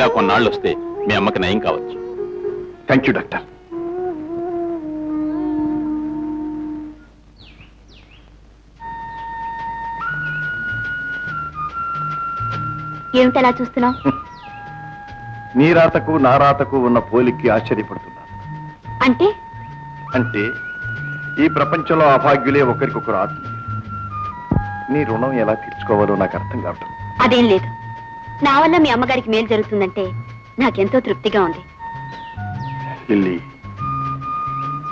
ఇలా కొన్నాళ్ళు వస్తే మీ అమ్మకి నయం కావచ్చు. Thank you doctor. ఏమిటలా చూస్తున్నావు? నీ రాతకు నా రాతకు ఉన్న పోలికి ఆశ్చర్యపడుతున్నాను. అంటే అంటే ఈ ప్రపంచంలో అభాగ్యులే ఒకరికొకరు ఆత్మీయులు. నీ రుణం ఎలా తీర్చుకోవాలో నాకు అర్థం కావటం. అదేం లేదు. నా వల్ల మీ అమ్మగారికి మేలు జరుగుతుందంటే నాకెంతో తృప్తిగా ఉంది. లిల్లీ,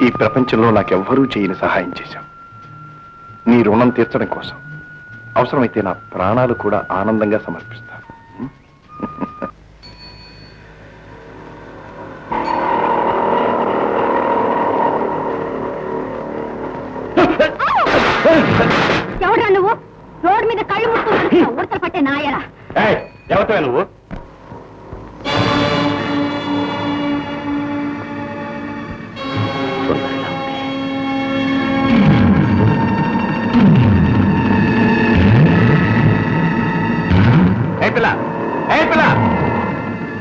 ఈ ప్రపంచంలో నాకెవ్వరూ చేయని సహాయం చేశావు. నీ రుణం తీర్చడం కోసం అవసరమైతే నా ప్రాణాలు కూడా ఆనందంగా సమర్పిస్తాను. ఎవరా నువ్వు? రోడ్డు మీద కళ్ళు ముట్టుకుంటూ ఉడతలు పట్టే నాయరా. ఎవరితో నువ్వు?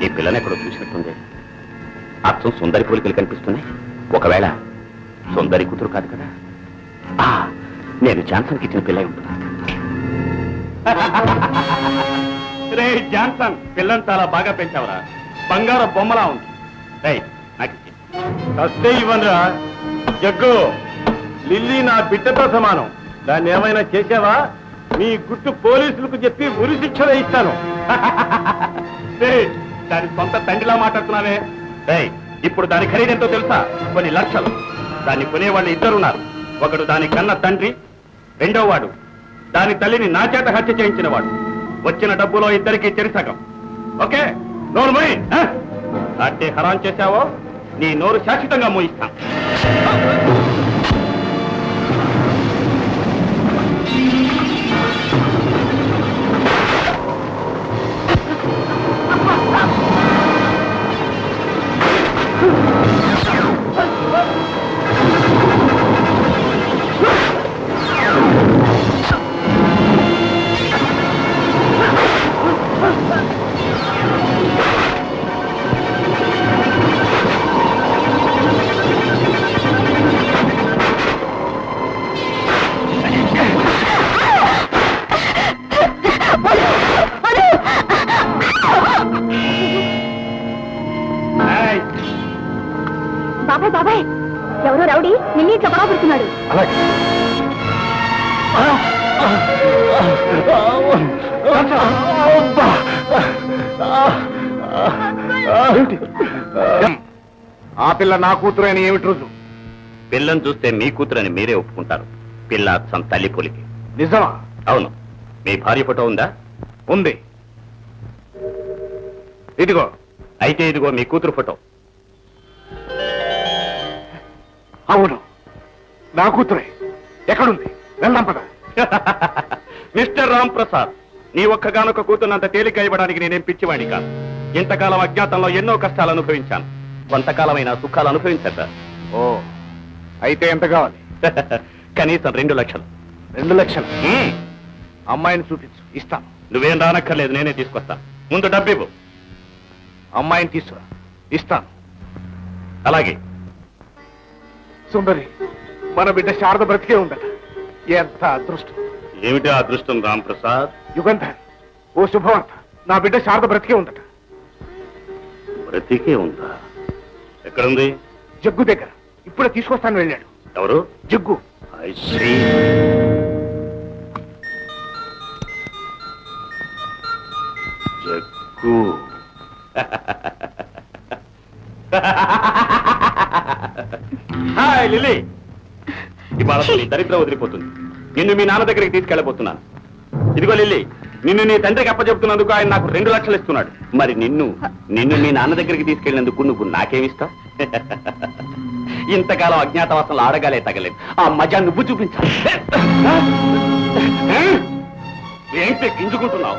ఈ పిల్లని ఎక్కడో చూసినట్టుంది. అచ్చం సుందరి పోలికలు కనిపిస్తున్నాయి. ఒకవేళ సుందరి కూతురు కాదు కదా. నేను జాన్సన్కి ఇచ్చిన పిల్ల ఉంటున్నా. రే జాన్సన్, పిల్లని చాలా బాగా పెంచావరా. బంగారం బొమ్మలా ఉంది. నాకు ఇవ్వనురా. జగ్గు, లిల్లీ నా బిడ్డతో సమానం. దాన్ని ఏమైనా చేసావా నీ గుట్టు పోలీసులకు చెప్పి ఉరి శిక్ష వేయిస్తాను. దాని సొంత తండ్రిలా మాట్లాడుతున్నావే. ఇప్పుడు దాని ఖరీదెంతో తెలుసా? కొన్ని లక్షలు. దాన్ని కొనేవాళ్ళు ఇద్దరున్నారు. ఒకడు దాని కన్న తండ్రి, రెండో వాడు దాని తల్లిని నా చేత హత్య చేయించిన వాడు. వచ్చిన డబ్బులో ఇద్దరికి చెరిసగం. ఓకే, నోరు మూయి. అట్టే హరాం చేశావో నీ నోరు శాశ్వతంగా మూయిస్తాం. బాబాయ్ బాబాయ్, ఎవరో రౌడీ నిన్నీ చొక్కగా పుడుతున్నాడు. ఆ పిల్ల నా కూతురు అని ఏమిటి రుజువు? పిల్లని చూస్తే మీ కూతురని మీరే ఒప్పుకుంటారు. పిల్ల అచ్చం తల్లి పోలికి. నిజమా? అవును. మీ భార్య ఫోటో ఉందా? ఉంది. ఇదిగో. అయితే ఇదిగో మీ కూతురు ఫోటో. అవును, నా కూతురే. ఎక్కడుంది? వెళ్దాం పద. మిస్టర్ రామ్ ప్రసాద్, నీ ఒక్కగానొక్క కూతురునంత తేలిక ఇవ్వడానికి నేనేం పిచ్చివాణి కాదు. ఇంతకాలం అజ్ఞాతంలో ఎన్నో కష్టాలు అనుభవించాను. కొంతకాలమైన సుఖాలు అనుభవించద్దా? ఓ, అయితే ఎంత కావాలి? కనీసం 2 లక్షలు. 2 లక్షలు? అమ్మాయిని చూపించు, ఇస్తాను. నువ్వేం రానక్కర్లేదు, నేనే తీసుకొస్తాను. ముందు డబ్బివ్వు. అమ్మాయిని తీసుకురా, ఇస్తాను. అలాగే. సుందరి, మన బిడ్డ శారద బ్రతికే ఉందట. ఎంత అదృష్టం! ఏమిటి అదృష్టం రామ్ ప్రసాద్? యుగంధర్, ఓ శుభవార్త. నా బిడ్డ శారద బ్రతికే ఉందట. బ్రతికే ఉందా? ఎక్కడుంది? జగ్గు దగ్గర. ఇప్పుడే తీసుకొస్తాను వెళ్ళాడు. ఎవరు? Jaggu. I see. Jaggu. Hi Lily, ఇవాళ నీ దరిద్రం వదిలిపోతుంది. నిన్ను మీ నాన్న దగ్గరికి తీసుకెళ్ళబోతున్నాను. ఇదిగో లిల్లీ, నిన్ను నీ తండ్రికి అప్పచెప్తున్నందుకు ఆయన నాకు 2 లక్షలు ఇస్తున్నాడు. మరి నిన్ను మీ నాన్న దగ్గరికి తీసుకెళ్ళినందుకు నువ్వు నాకేమిస్తావు? ఇంతకాలం అజ్ఞాతవాసంలో ఆడగాలే తగలేదు. ఆ మజా నువ్వు చూపించాలి. ఏంటి గింజుకుంటున్నావు?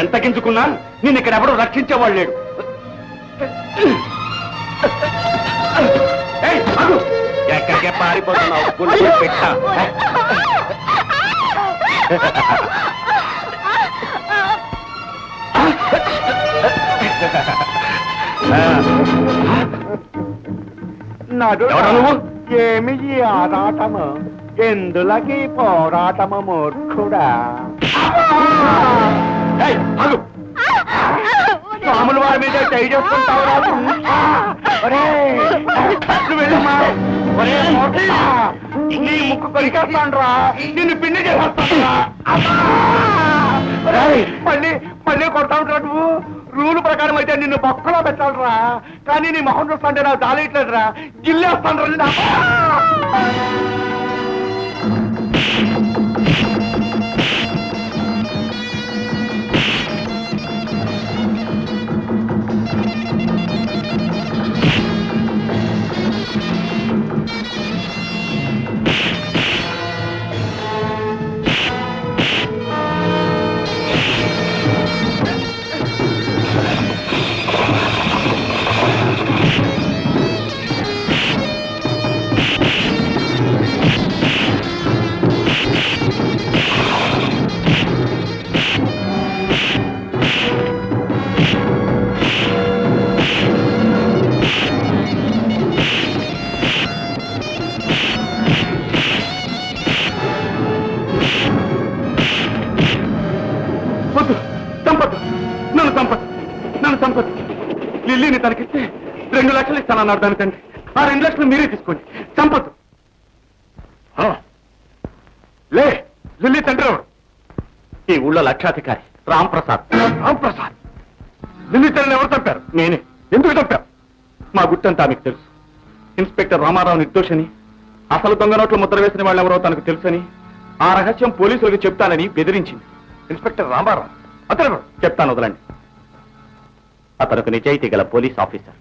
ఎంత గింజుకున్నా నిన్ను ఇక్కడ ఎవడో రక్షించేవాడు లేడు. ఎక్కడికే పారిపోతున్నావు? గుండె పెట్ట. ఎవరా నువ్వు? ఏమి ఈ ఆరాటము ఎందులకి పోరాటము మూర్ఖుడా ఏయ్, ఆగు. స్వాముల వారి మీద చేయి చేసుకుంటావురా నువ్వు వెళ్ళమ్మా ఒరే మూర్ఖుడా, నీ ముక్కు కొరికేస్తానురా నిన్ను పిండి చేసేస్తానురా మళ్ళీ మళ్ళీ కొడతావురా నువ్వు రూల్ ప్రకారం అయితే నిన్ను బొక్కలో పెట్టాలరా కానీ నీ మొహం చూస్తుంటే నాకు దాలేయట్లేదురా గిల్లేస్తాను రా వద్దు, చంపద్దు, నన్ను చంపద్దు. లిల్లీని తనకిస్తే 2 లక్షలు ఇస్తానన్నారు దాని తండ్రి. ఆ 2 లక్షలు మీరే తీసుకోండి, చంపద్దు. లే, లిల్లీ తండ్రి ఎవరు? ఈ ఊళ్ళో లక్షాధికారి రాంప్రసాద్. రాంప్రసాద్? లిల్లీ తండ్రిని ఎవరు చంపారు? నేనే. ఎందుకు చంపారు? మా గుట్టంతా మీకు తెలుసు. ఇన్స్పెక్టర్ రామారావు నిర్దోషని, అసలు దొంగ నోట్లు ముద్ర వేసిన వాళ్ళు ఎవరో తనకు తెలుసని, ఆ రహస్యం పోలీసులకు చెప్తానని బెదిరించింది. ఇన్స్పెక్టర్ రామారావు అతను చెప్తాను, వదలండి. అతనికి నిజాయితీ గల police officer.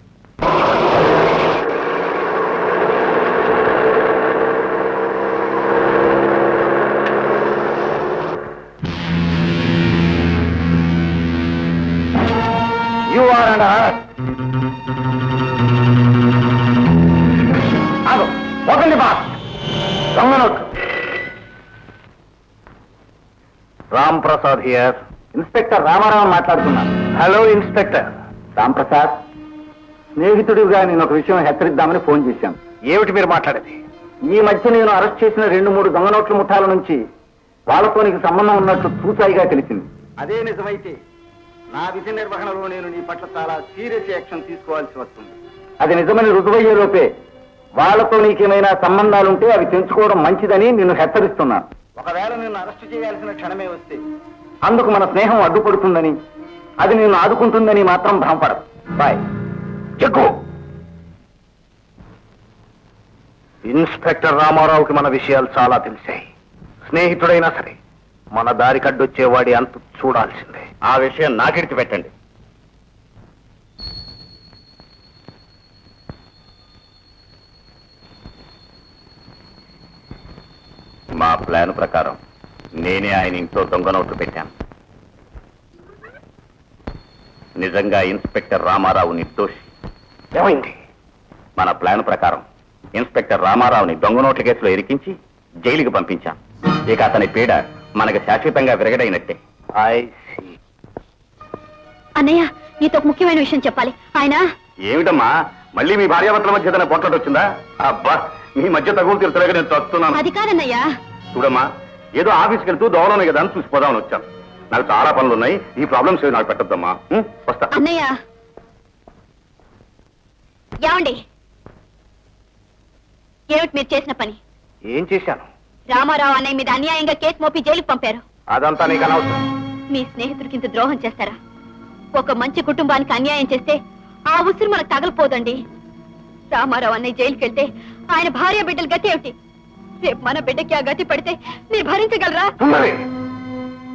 You are under arrest. ఆగు, ఓపెన్ ది బాక్స్. దొంగ నోట్లు. రామ్ ప్రసాద్ హియర్. ఇన్స్పెక్టర్ రామారావు మాట్లాడుతున్నాను. Hello inspector. రామ్ ప్రసాద్, స్నేహితుడిగా నేను ఒక విషయం హెచ్చరిద్దామని ఫోన్ చేశాను. ఏమిటి మీరు మాట్లాడేది? ఈ మధ్య నేను అరెస్ట్ చేసిన 2-3 దొంగ నోట్ల ముఠాల నుంచి వాళ్ళతో నీకు సంబంధం ఉన్నట్లు చూసాయిగా తెలిసింది. అదే నిజమైతే నా విధి నిర్వహణలో నేను నీ పట్ల చాలా సీరియస్ యాక్షన్ తీసుకోవాల్సి వస్తుంది. అది నిజమని రుజువయ్యే లోపే వాళ్ళతో నీకేమైనా సంబంధాలుంటే అవి తెంచుకోవడం మంచిదని నిన్ను హెచ్చరిస్తున్నాను. ఒకవేళ నిన్ను అరెస్ట్ చేయాల్సిన క్షణమే వస్తే అందుకు మన స్నేహం అడ్డుపడుతుందని, అది నిన్ను ఆదుకుంటుందని మాత్రం భ్రమపడదు. బాయ్. చెక్కు. ఇన్స్పెక్టర్ రామారావుకి మన విషయాలు చాలా తెలిసాయి. స్నేహితుడైనా సరే మన దారి కడ్డొచ్చేవాడి అంత చూడాల్సిందే. ఆ విషయం నాకెడిచి పెట్టండి. మా ప్లాన్ ప్రకారం నేనే ఆయన ఇంట్లో దొంగ నోట్లు పెట్టాను. నిజంగా ఇన్స్పెక్టర్ రామారావు నిర్దోషి. ఏమైంది? మన ప్లాన్ ప్రకారం ఇన్స్పెక్టర్ రామారావుని దొంగ నోట్ల కేసులో ఇరికించి జైలుకి పంపించాం. ఇక అతని పీడ మనకు శాశ్వతంగా విరగడైనట్టే. అన్నయ్య, నీతో ఒక ముఖ్యమైన విషయం చెప్పాలి. ఆయన ఏమిటమ్మా, మళ్ళీ మీ భార్యాభర్తల మధ్య ఏదైనా పొట్లాట వచ్చిందా? అబ్బా, మీ మధ్య తగులు తీర్చలేక నేను తస్తున్నాను. అది కాదన్నయ్యా. చూడమ్మా, ఏదో ఆఫీస్కి వెళ్తూ దోవలోనే కదా అని చూసిపోదామని వచ్చాను. నాకు చాలా పనులు ఉన్నాయి. ఈ ప్రాబ్లమ్స్ ఏవి నాకు పెట్టద్దమ్మా. వస్తా. అన్నయ్య, ఏమండి, ఏమిటి మీరు చేసిన పని? ఏం చేశాను? రామారావు అన్నయ్య మీద అన్యాయంగా కేసు మోపి జైలుకి పంపారు. అదంతా నీకు అనవసరం. మీ స్నేహితుడికి ఇంత ద్రోహం చేస్తారా? ఒక మంచి కుటుంబానికి అన్యాయం చేస్తే ఆ ఉసురు మనకు తగలిపోదండి. రామారావు అన్నయ్య జైలుకి వెళ్తే ఆయన భార్య బిడ్డలు గతి ఏమిటి? రేపు మన బిడ్డకి ఆ గతి పడితే మీరు భరించగలరా?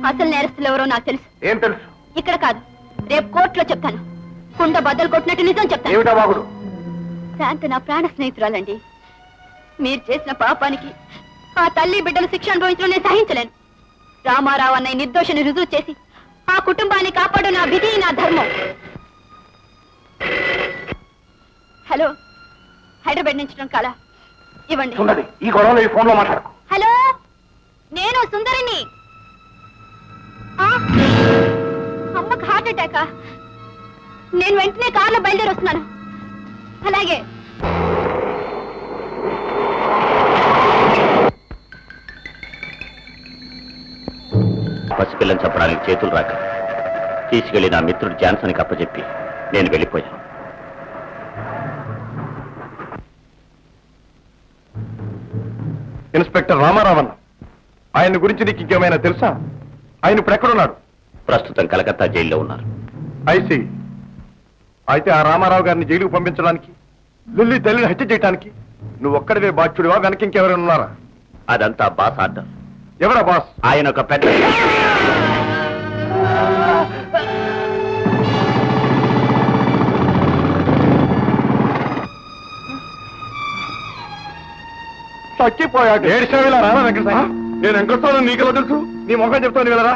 అసలు నేరస్తులు ఎవరో నాకు తెలుసు. ఏం తెలుసు? ఇక్కడ కాదు, రేపు కోర్టులో చెప్తాను. కుండ బద్దలు కొట్టినట్టు నిజం చెప్తాను. ఏమిటా బాగుడు? శాంతి నా ప్రాణ స్నేహితురాలండి. మీరు చేసిన పాపానికి ఆ తల్లి బిడ్డలు శిక్ష అనుభవించడం నేను సహించలేను. రామారావు అన్నయ్య నిర్దోషిని రుజువు చేసి ఆ కుటుంబాన్ని కాపాడు నా విధి, నా ధర్మం. హలో, హైదరాబాద్ నుంచి కాలా ఇవ్వండి. సుందరి, ఈ గొడవలో ఈ ఫోన్ లో మాట్లాడకు. హలో, నేను సుందరిని. అమ్మకు హార్ట్ అటాకా? నేను వెంటనే కార్లో బయలుదేరి వస్తున్నాను. అలాగే. పసిపిల్లని చంపడానికి చేతులు రాక తీసుకెళ్లి నా మిత్రుడు జాన్సన్కి అప్పచెప్పి నేను వెళ్ళిపోయాను. ఇన్స్పెక్టర్ రామారావన్న, ఆయన గురించి నీకు ఇంకేమైనా తెలుసా? ఆయన ఇప్పుడు ఎక్కడున్నాడు? ప్రస్తుతం కలకత్తా జైల్లో ఉన్నారు. ఐసి. అయితే ఆ రామారావు గారిని జైలుకు పంపించడానికి, లిల్లీ తల్లిని హత్య చేయడానికి నువ్వు ఒక్కడివే బాధ్యుడివా? వెనక ఇంకెవరైనా ఉన్నారా? అదంతా బాస్ ఆర్డర్. ఎవరా బాస్? ఆయన ఒక పెద్ద చచ్చిపోయాడు. ఏడిసావిలా రారా వెంకటరావు? నేను వెంకటరావు నీకెలా తెలుసు? నీ మొఖం చెప్తాను వెళ్ళరా.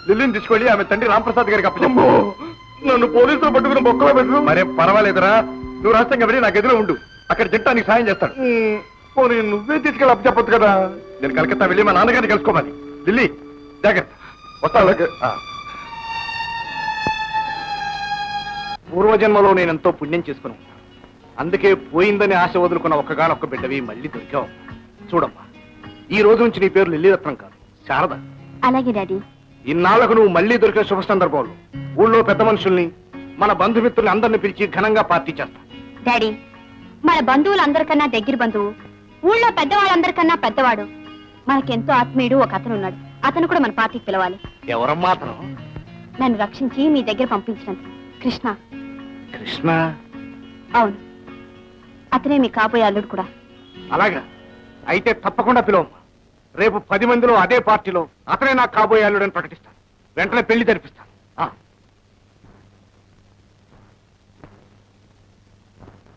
లిల్లీని తీసుకెళ్ళి ఆమె తండ్రి రాంప్రసాద్ గారికి అప్పచెప్పు. నన్ను పోలీసులు పట్టుకుని బొక్కలో పెట్టు. మరే పర్వాలేదురా, నువ్వు రాష్ట్రంగా వెళ్ళి నాకు ఎదురు ఉండు. అక్కడ జట్టానికి సాయం చేస్తాడు. పోనీ నువ్వే తీసుకెళ్ళి అప్పచెప్పొచ్చు కదా. నేను కలకత్తా వెళ్ళి మా నాన్నగారిని కలుసుకోవాలి. లిల్లీ జాగ్రత్త, వస్తాను. పూర్వజన్మలో నేను ఎంతో పుణ్యం చేసుకుని ఉంటాను. అందుకే పోయిందని ఆశ వదులుకున్న ఒక్కగానొక్క బిడ్డవి మళ్ళీ దొరికావు. చూడమ్మా, ఈ రోజు నుంచి నీ పేరు లిల్లీరత్నం కాదు, శారద. అలాగే డాడీ. ఇన్నాళ్లకు నువ్వు మళ్ళీ దొరికే శుభ సందర్భంలో ఊళ్ళో పెద్ద మనుషుల్ని, మన బంధుమిత్రుల్ని అందరిని పిలిచి ఘనంగా పార్టీ చేస్తా. డాడీ, మన బంధువులందరికన్నా దగ్గర బంధువు, ఊళ్ళో పెద్దవాళ్ళందరికన్నా పెద్దవాడు, మనకెంతో ఆత్మీయుడు ఒక అతను ఉన్నాడు. అతను కూడా మన పార్టీకి పిలవాలి. ఎవరమ్మా అతను? నన్ను రక్షించి మీ దగ్గర పంపించినందుకు కృష్ణ. కృష్ణ? అవును, అతనే మీ కాబోయే అల్లుడు కూడా. అలాగా? అయితే తప్పకుండా పిలవమ్మా. రేపు 10 మందిలో అదే పార్టీలో అతనే నాకు కాబోయే అల్లుడని ప్రకటిస్తాను. వెంటనే పెళ్లి జరిపిస్తాను.